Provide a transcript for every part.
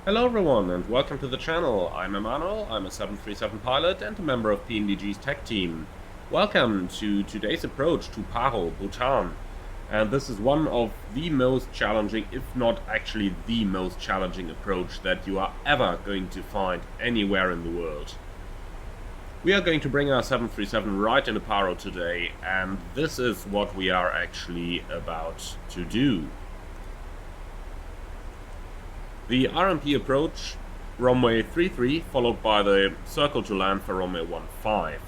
Hello everyone and welcome to the channel. I'm Emmanuel, I'm a 737 pilot and a member of PNDG's tech team. Welcome to today's approach to Paro, Bhutan. And this is one of the most challenging, if not actually the most challenging approach that you are ever going to find anywhere in the world. We are going to bring our 737 right into Paro today, and this is what we are actually about to do. The RMP approach, runway 33, followed by the circle to land for runway 15.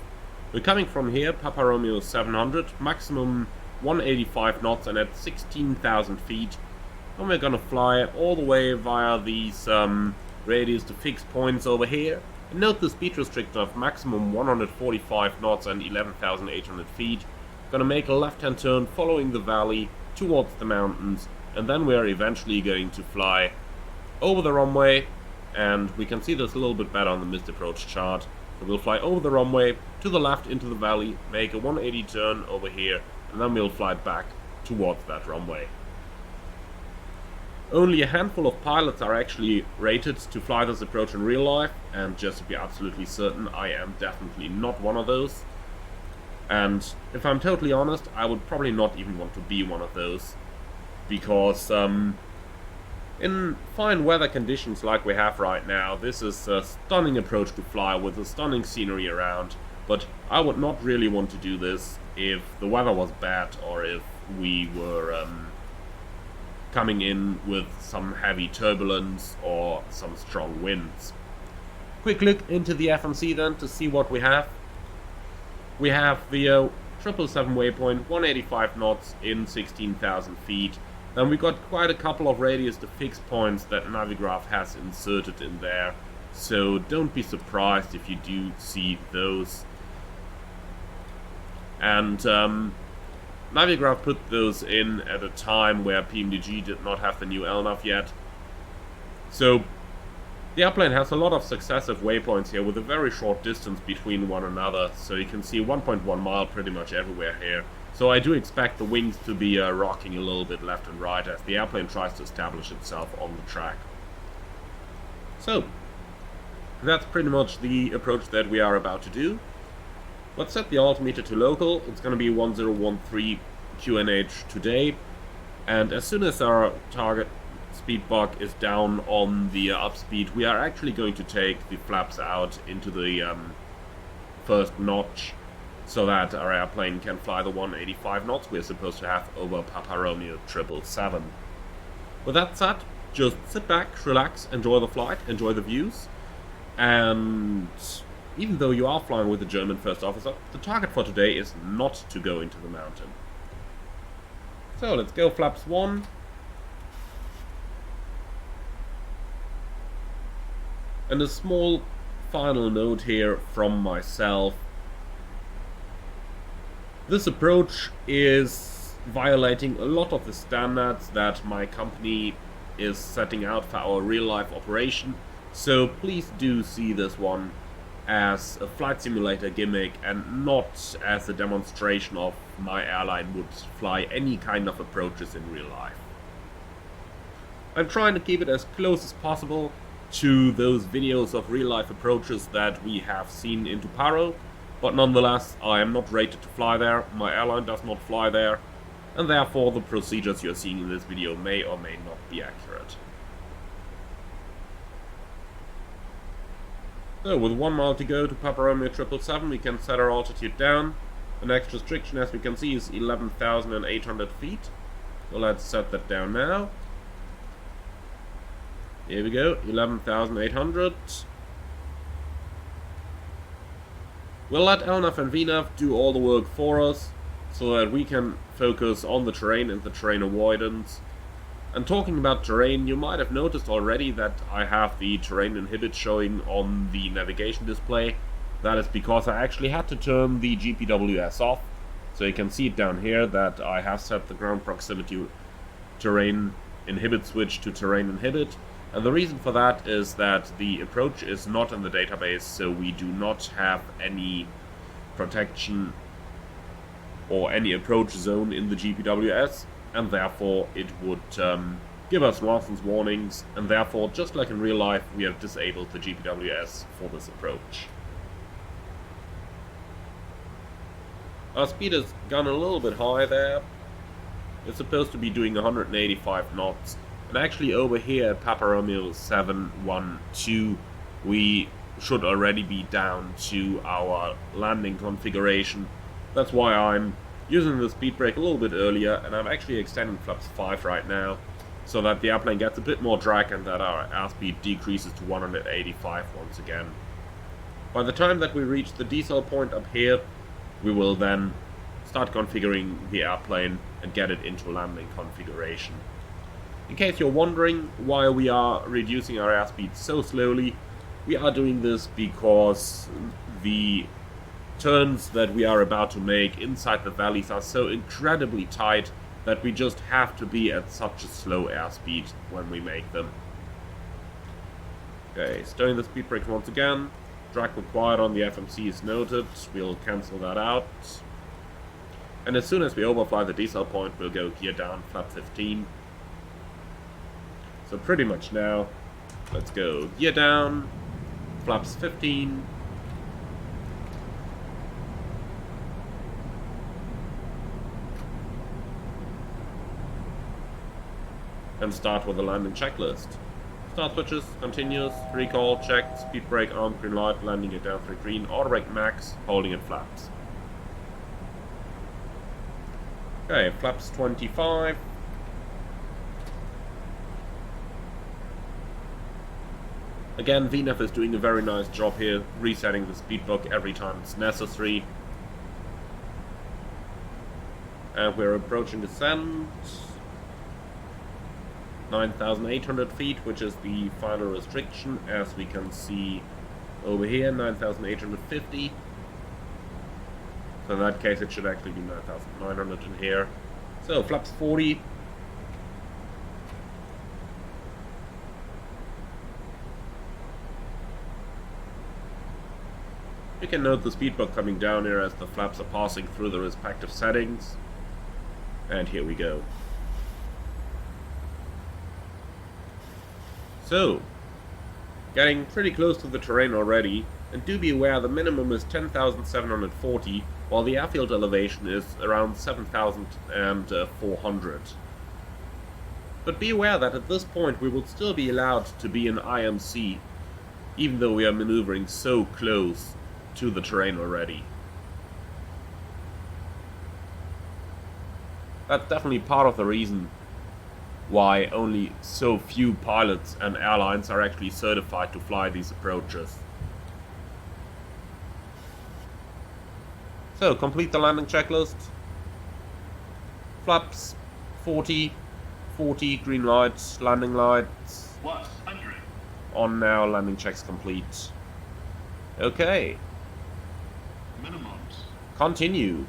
We're coming from here, Papa Romeo 700, maximum 185 knots and at 16,000 feet. And we're gonna fly all the way via these radius to fixed points over here. And note the speed restriction of maximum 145 knots and 11,800 feet. Gonna make a left-hand turn following the valley towards the mountains, and then we're eventually going to fly over the runway, and we can see this a little bit better on the missed approach chart. So we'll fly over the runway to the left into the valley, make a 180 turn over here, and then we'll fly back towards that runway. Only a handful of pilots are actually rated to fly this approach in real life, and just to be absolutely certain, I am definitely not one of those. And if I'm totally honest, I would probably not even want to be one of those, because in fine weather conditions like we have right now, this is a stunning approach to fly with a stunning scenery around, but I would not really want to do this if the weather was bad or if we were coming in with some heavy turbulence or some strong winds. Quick look into the FMC then to see what we have. We have the 777 waypoint, 185 knots in 16,000 feet. Then we got quite a couple of radius to fixed points that Navigraph has inserted in there, so don't be surprised if you do see those. And Navigraph put those in at a time where PMDG did not have the new LNAV yet. So the airplane has a lot of successive waypoints here with a very short distance between one another, so you can see 1.1 mile pretty much everywhere here. So I do expect the wings to be rocking a little bit left and right as the airplane tries to establish itself on the track. So that's pretty much the approach that we are about to do. Let's set the altimeter to local. It's going to be 1013 QNH today, and as soon as our target speed bug is down on the upspeed, we are actually going to take the flaps out into the first notch, so that our airplane can fly the 185 knots we're supposed to have over Papa Romeo 777. With that said, just sit back, relax, enjoy the flight, enjoy the views, and even though you are flying with a German first officer, the target for today is not to go into the mountain. So let's go flaps 1. And a small final note here from myself. This approach is violating a lot of the standards that my company is setting out for our real-life operation, so please do see this one as a flight simulator gimmick and not as a demonstration of my airline would fly any kind of approaches in real life. I'm trying to keep it as close as possible to those videos of real-life approaches that we have seen into Paro, but nonetheless, I am not rated to fly there, my airline does not fly there, and therefore the procedures you're seeing in this video may or may not be accurate. So, with 1 mile to go to Papa Romeo 777, we can set our altitude down. The next restriction, as we can see, is 11,800 feet. So let's set that down now. Here we go, 11,800. We'll let LNAV and VNAV do all the work for us, so that we can focus on the terrain and the terrain avoidance. And talking about terrain, you might have noticed already that I have the terrain inhibit showing on the navigation display. That is because I actually had to turn the GPWS off. So you can see it down here that I have set the ground proximity terrain inhibit switch to terrain inhibit. And the reason for that is that the approach is not in the database, so we do not have any protection or any approach zone in the GPWS, and therefore it would give us nonsense warnings, and therefore, just like in real life, we have disabled the GPWS for this approach. Our speed has gone a little bit high there. It's supposed to be doing 185 knots, and actually over here at Papa Romeo 712, we should already be down to our landing configuration. That's why I'm using the speed brake a little bit earlier, and I'm actually extending flaps 5 right now, so that the airplane gets a bit more drag and that our airspeed decreases to 185 once again. By the time that we reach the decel point up here, we will then start configuring the airplane and get it into landing configuration. In case you're wondering why we are reducing our airspeed so slowly, we are doing this because the turns that we are about to make inside the valleys are so incredibly tight that we just have to be at such a slow airspeed when we make them. Okay, stowing the speed brake once again. Drag required on the FMC is noted. We'll cancel that out. And as soon as we overfly the decel point, we'll go gear down, flap 15. So pretty much now, let's go gear down, flaps 15. And start with the landing checklist. Start switches, continuous, recall, checked, speed brake on, green light, landing it down 3 green, auto brake max, holding it flaps. Okay, flaps 25. Again, VNAV is doing a very nice job here, resetting the speed book every time it's necessary. And we're approaching descent. 9,800 feet, which is the final restriction, as we can see over here, 9,850. So in that case, it should actually be 9,900 in here. So flaps 40. You can note the speed book coming down here as the flaps are passing through the respective settings. And here we go. So, getting pretty close to the terrain already, and do be aware the minimum is 10,740, while the airfield elevation is around 7,400. But be aware that at this point we will still be allowed to be in IMC, even though we are maneuvering so close to the terrain already. That's definitely part of the reason why only so few pilots and airlines are actually certified to fly these approaches. So, complete the landing checklist. Flaps 40, 40, green lights, landing lights. On now, landing checks complete. Okay. Minimums. Continue.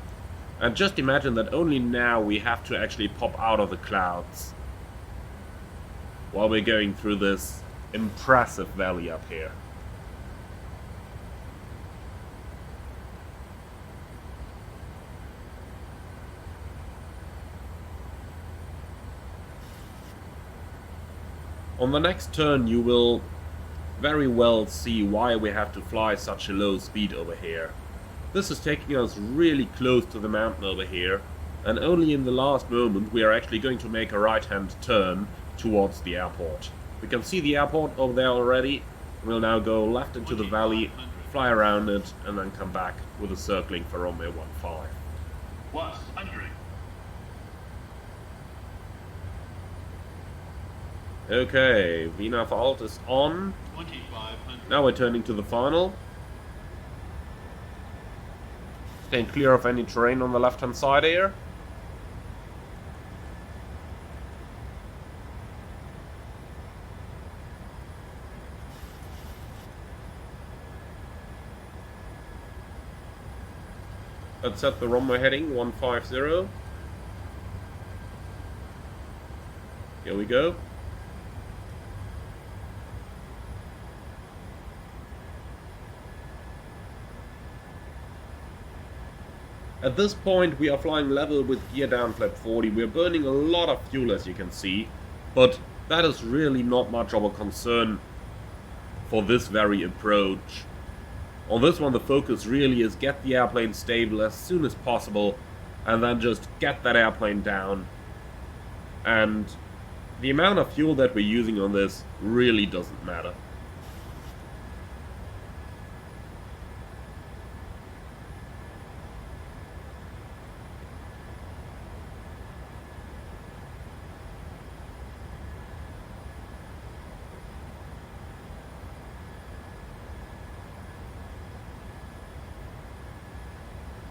And just imagine that only now we have to actually pop out of the clouds while we're going through this impressive valley up here. On the next turn you will very well see why we have to fly such a low speed over here. This is taking us really close to the mountain over here, and only in the last moment we are actually going to make a right-hand turn towards the airport. We can see the airport over there already. We'll now go left into the valley, fly around it, and then come back with a circling for Romeo 15. Plus 100. Okay, VNAV alt is on. 2,500. Now we're turning to the final. Staying clear of any terrain on the left-hand side here. Let's set the runway heading 150. Here we go. At this point we are flying level with gear down flap 40. We're burning a lot of fuel, as you can see, but that is really not much of a concern for this very approach. On this one, the focus really is get the airplane stable as soon as possible, and then just get that airplane down. And the amount of fuel that we're using on this really doesn't matter.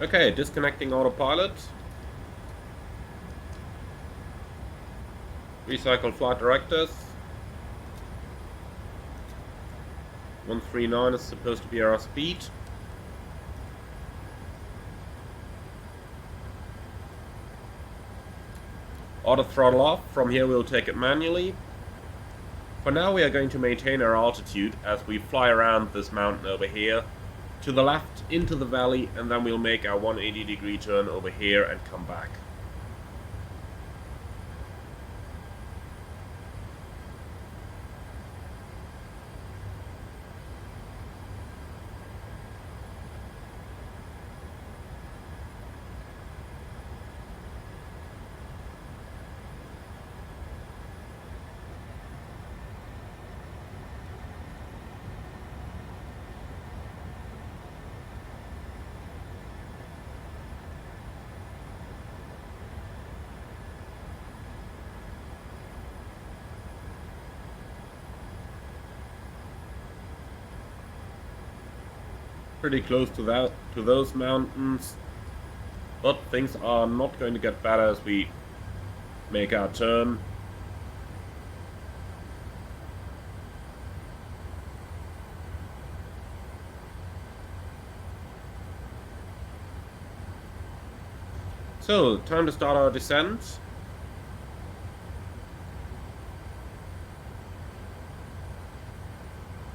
Okay, disconnecting autopilot. Recycle flight directives. 139 is supposed to be our speed. Auto throttle off. From here we'll take it manually. For now we are going to maintain our altitude as we fly around this mountain over here. To the left, into the valley, and then we'll make our 180-degree turn over here and come back. Pretty close to those mountains, but things are not going to get better as we make our turn. So, time to start our descent.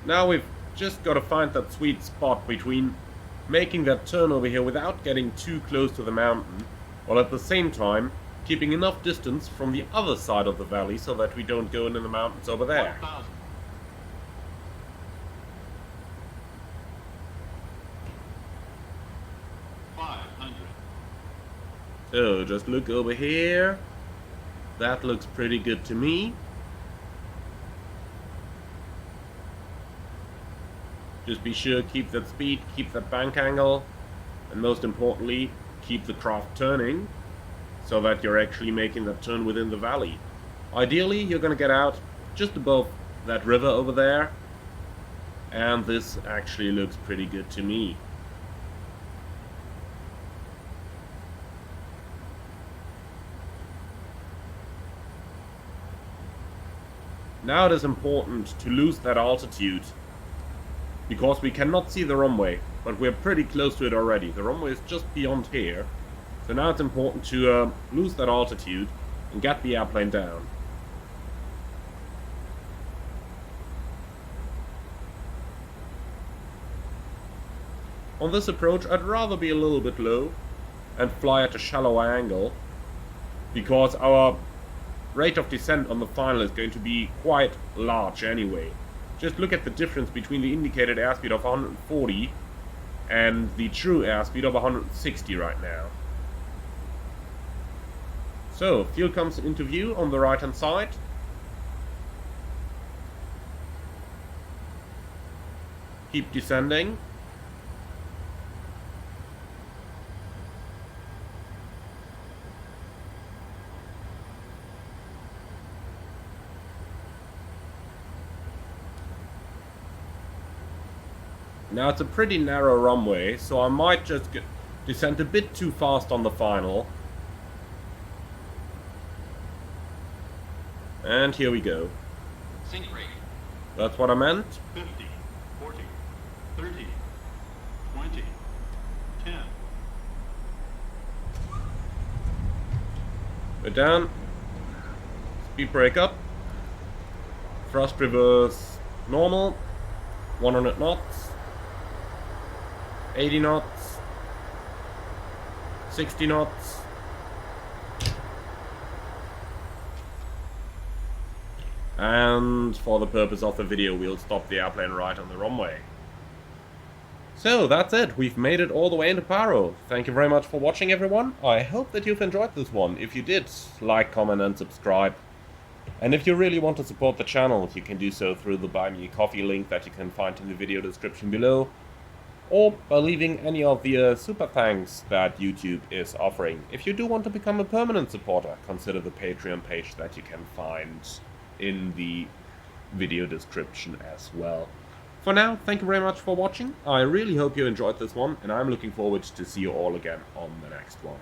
Now we've just got to find that sweet spot between making that turn over here without getting too close to the mountain, while at the same time keeping enough distance from the other side of the valley so that we don't go into the mountains over there. 1,000. So just look over here. That looks pretty good to me. Just be sure, keep that speed, keep that bank angle, and most importantly, keep the craft turning so that you're actually making that turn within the valley. Ideally, you're going to get out just above that river over there, and this actually looks pretty good to me. Now it is important to lose that altitude, because we cannot see the runway, but we're pretty close to it already. The runway is just beyond here, so now it's important to lose that altitude and get the airplane down. On this approach, I'd rather be a little bit low and fly at a shallow angle, because our rate of descent on the final is going to be quite large anyway. Just look at the difference between the indicated airspeed of 140 and the true airspeed of 160 right now. So, fuel comes into view on the right hand side. Keep descending. Now it's a pretty narrow runway, so I might just descend a bit too fast on the final. And here we go. Sink rate. That's what I meant. 50, 40, 30, 20, 10. We're down. Speed brake up. Thrust reverse normal. 100 knots. 80 knots, 60 knots, And for the purpose of the video, we'll stop the airplane right on the runway. So that's it, we've made it all the way into Paro. Thank you very much for watching, everyone. I hope that you've enjoyed this one. If you did, like, comment and subscribe. And if you really want to support the channel, you can do so through the Buy Me a Coffee link that you can find in the video description below, or by leaving any of the super thanks that YouTube is offering. If you do want to become a permanent supporter, consider the Patreon page that you can find in the video description as well. For now, thank you very much for watching. I really hope you enjoyed this one, and I'm looking forward to see you all again on the next one.